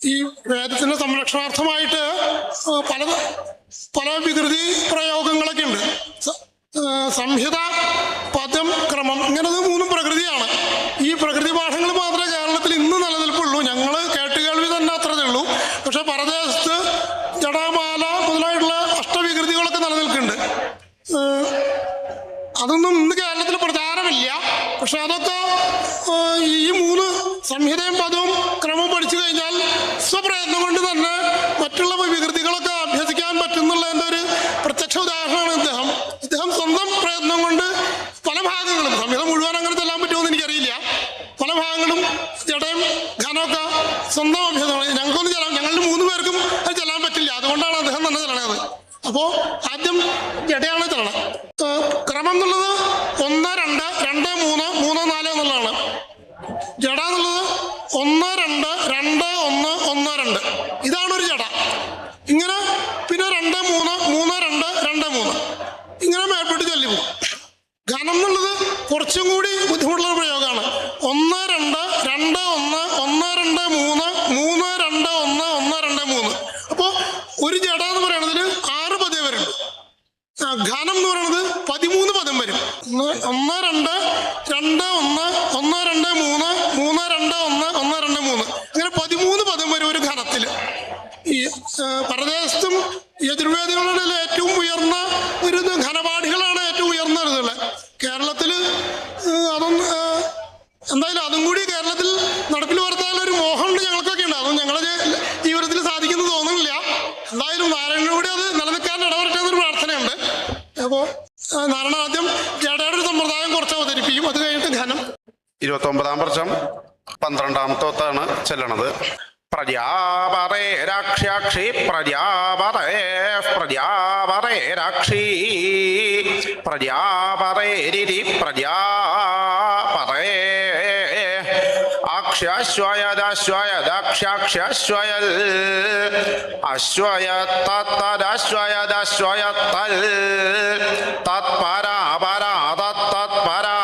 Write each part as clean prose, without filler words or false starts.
ഈ വേദത്തിന്റെ സംരക്ഷണാർത്ഥമായിട്ട് പല പല വികൃതി പ്രയോഗങ്ങളൊക്കെ ഉണ്ട്. സംഹിത, പദം, ക്രമം, ഇങ്ങനെ 3 പ്രകൃതിയാണ്. ഈ പ്രകൃതി പാഠങ്ങൾ മാത്രമേ കേരളത്തിൽ ഇന്ന് നിലനിൽപ്പുള്ളൂ. ഞങ്ങൾ കേട്ടുകേൾവി തന്നെ അത്രതേ ഉള്ളൂ. പക്ഷെ പരദേശത്ത് ജടാമാല മുതലായിട്ടുള്ള അഷ്ടവികൃതികളൊക്കെ നിലനിൽക്കുന്നുണ്ട്. അതൊന്നും ഇന്ന് കേരളത്തിൽ പ്രചാരമില്ല. പക്ഷെ അതൊക്കെ ഈ 3 സംഹിതയും പദവും ക്രമവും പഠിച്ചു കഴിഞ്ഞാൽ സ്വപ്രയത്നം കൊണ്ട് തന്നെ മറ്റുള്ള വികൃതികളൊക്കെ അഭ്യസിക്കാൻ പറ്റുന്നുള്ളതിൻ്റെ ഒരു പ്രത്യക്ഷ ഉദാഹരണമാണ് ഇദ്ദേഹം. ഇദ്ദേഹം സ്വന്തം പ്രയത്നം കൊണ്ട് പല ഭാഗങ്ങളും, സംഹിത മുഴുവൻ അങ്ങനെ ചെല്ലാൻ പറ്റുമെന്ന് എനിക്കറിയില്ല, പല ഭാഗങ്ങളും ജടയും ഘനമൊക്കെ സ്വന്തം അഭ്യസമാണ്. ഞങ്ങൾക്കൊന്നും ചെല്ലാൻ, ഞങ്ങളുടെ 3 പേർക്കും അത് ചെല്ലാൻ പറ്റില്ല. അതുകൊണ്ടാണ് അദ്ദേഹം തന്നെ ചെല്ലണത്. അപ്പോൾ ആദ്യം ജടയാണ് ചെല്ലണം. ക്രമം എന്നുള്ളത് 1, 2, 2, 3, 3, 4 എന്നുള്ളതാണ്. ജട എന്നുള്ളത് 1, 2, 2, 1, 1, 2 ഇതാണ് ഒരു ജട. ഇങ്ങനെ പിന്നെ 2, 3, 3, 2, 2, 3 ഇങ്ങനെ മേൽപ്പെട്ട് ചൊല്ലി പോകും. ഘനം എന്നുള്ളത് കുറച്ചും കൂടി ബുദ്ധിമുട്ടുള്ള പ്രയോഗമാണ്. 1, 2, 2, 1, 1, 2, 3, 3, 2, 1, 1, 2, 3. അപ്പോൾ ഒരു ജട എന്ന് പറയുന്നതിൽ 6 പദ്യം വരുന്നുണ്ട്. ഘനം എന്ന് പറയുന്നത് 13 പദം വരും. 1, 2, 2, 1, 1, 2, 3, 3, 2, 1, 1, 2, 3 അങ്ങനെ 13 പദം വരും ഒരു ഘനത്തിൽ. ഈ പരദേശത്തും യജുർവേദികളുടെ ഏറ്റവും ഉയർന്ന ഒരു ഘനപാഠികളാണ് ഏറ്റവും ഉയർന്നത്. കേരളത്തിൽ അതൊന്നും എന്തായാലും അതും കൂടി കേരളത്തിൽ നടപ്പിൽ വരുത്താനുള്ള ഒരു മോഹമുണ്ട് ഞങ്ങൾക്കൊക്കെ ഉണ്ട്. അതും ഞങ്ങളുടെ ജീവിതത്തിൽ സാധിക്കുന്നു തോന്നുന്നില്ല. എന്തായാലും നാരായണനോട് അത് നിലനിൽക്കാൻ ഇടവരട്ടെ എന്നൊരു പ്രാർത്ഥനയുണ്ട്. അപ്പോൾ നാരായണ ആദ്യം ജടയുടെ ഒരു സമ്പ്രദായം കുറച്ച് അവതരിപ്പിക്കും. അത് കഴിഞ്ഞിട്ട് ഘനം. 29-ാം വർഷം 12-ാമത്താണ് ചെല്ലണത്. പ്രജാപതേ രാക്ഷാക്ഷി പ്രജാപതേ പ്രജാപതേ രാക്ഷി പ്രജാപതേരിതി പ്രജാപതേ അക്ഷശ്വയദശ്വയദക്ഷാക്ഷശ്വയൽ അശ്വയത്തദശ്വയദശ്വയത്തൽ തത്പരാപരാ തത്പരാ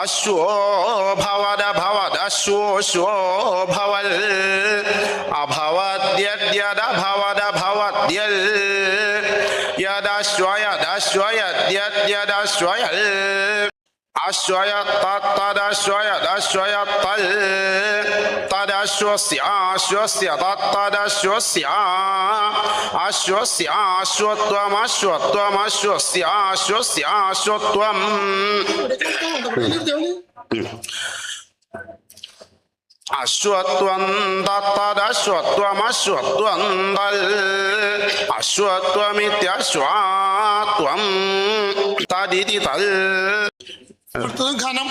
അശ്വോ ഭവദ ഭവദശ്വോ ഭവൽ അഭവദ്യദ്യദ ഭവദ ഭവദ്യൽ യദശ്വയദശ്വയദ്യദ്യദശ്വയൽ അശ്വയത്തദശ്വയദശ്വയത്തൽ തദശ്വസ്യാശ്വസ്യ തത്തദശ്വസ്യ അശ്വസ്യാശ്വത്വമശ്വത്വമശ്വസ്യാശ്വസ്യാശ്വത്വം അശ്വത്വം തത്തദശ്വത്വമശ്വത്വം തൽ അശ്വത്വമിത്യശ്വാത്വം തദിതി തൽ. ഘനം.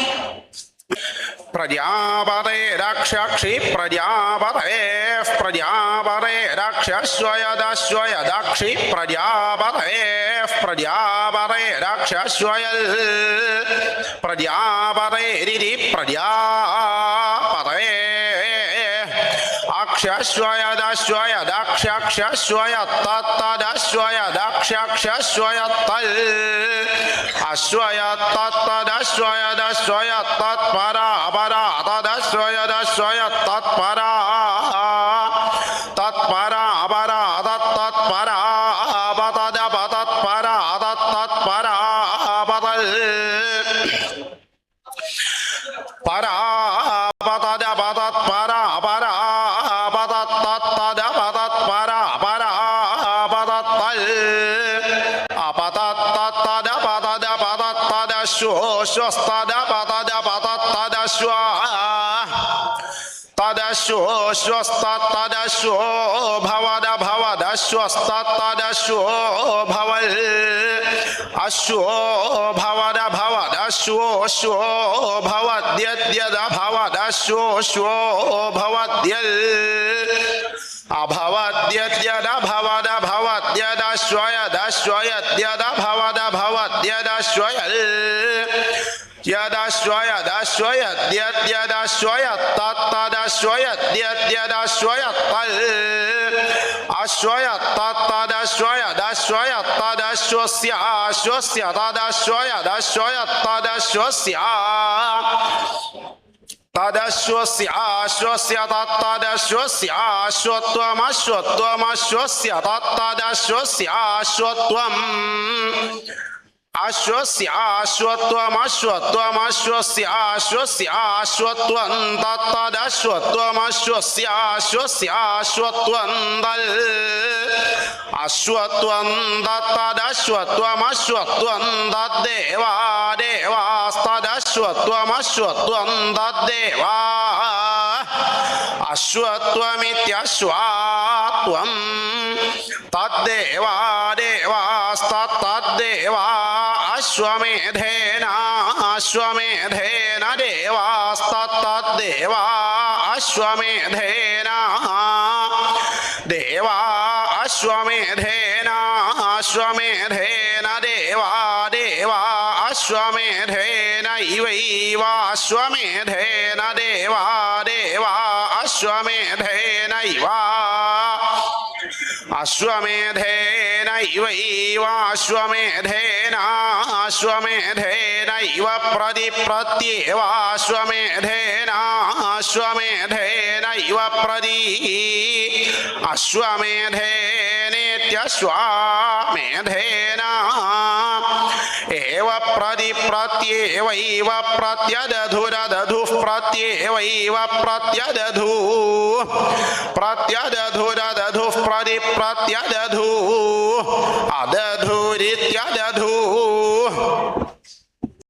പ്രജാപതേ രാക്ഷാക്ഷി പ്രജാപതേ പ്രജാപതേ രാക്ഷശ്വയദശ്വയദക്ഷി പ്രജാപതേ പ്രജാപതേ രാക്ഷശ്വയൽ പ്രജാപതേരിതി പ്രജാപതേ അക്ഷശ്വയദശ്വയദക്ഷാക്ഷശ്വയത്തദശ്വയദക്ഷാക്ഷശ്വയത്തൽ അശ്വയത്തദശ്വയദശ്വയത്തത്പരാപരാ തദശ്വയദശ്വയത്തത്പരാ തത്പരാപരാ തത്പരാപതദപതത്പരാ തത്പരാപതൽ പരാപതദപതത്പരാ പരാപതത്തദപതത്പരാ പരാപതത്തൽ അപതത്തദപതദപതത്തദശ്വസ്തദപതദപതത്തദശ്വ തദശ്വസ്തദശ്വോ ഭവദ ഭവദശ്വസ്തദശ്വോ ഭവൽ അശ്വോ ഭവദ ഭവദശ്വോ ഭവദ്യദ്യദ ഭവദശ്വോ ഭവദ്യൽ അഭവദ്യദ്യദ ഭവദ ഭവദ്യദശ്വയദശ്വയദ്യദ ഭവദ ഭവദ്യദശ്വയൽ adadhu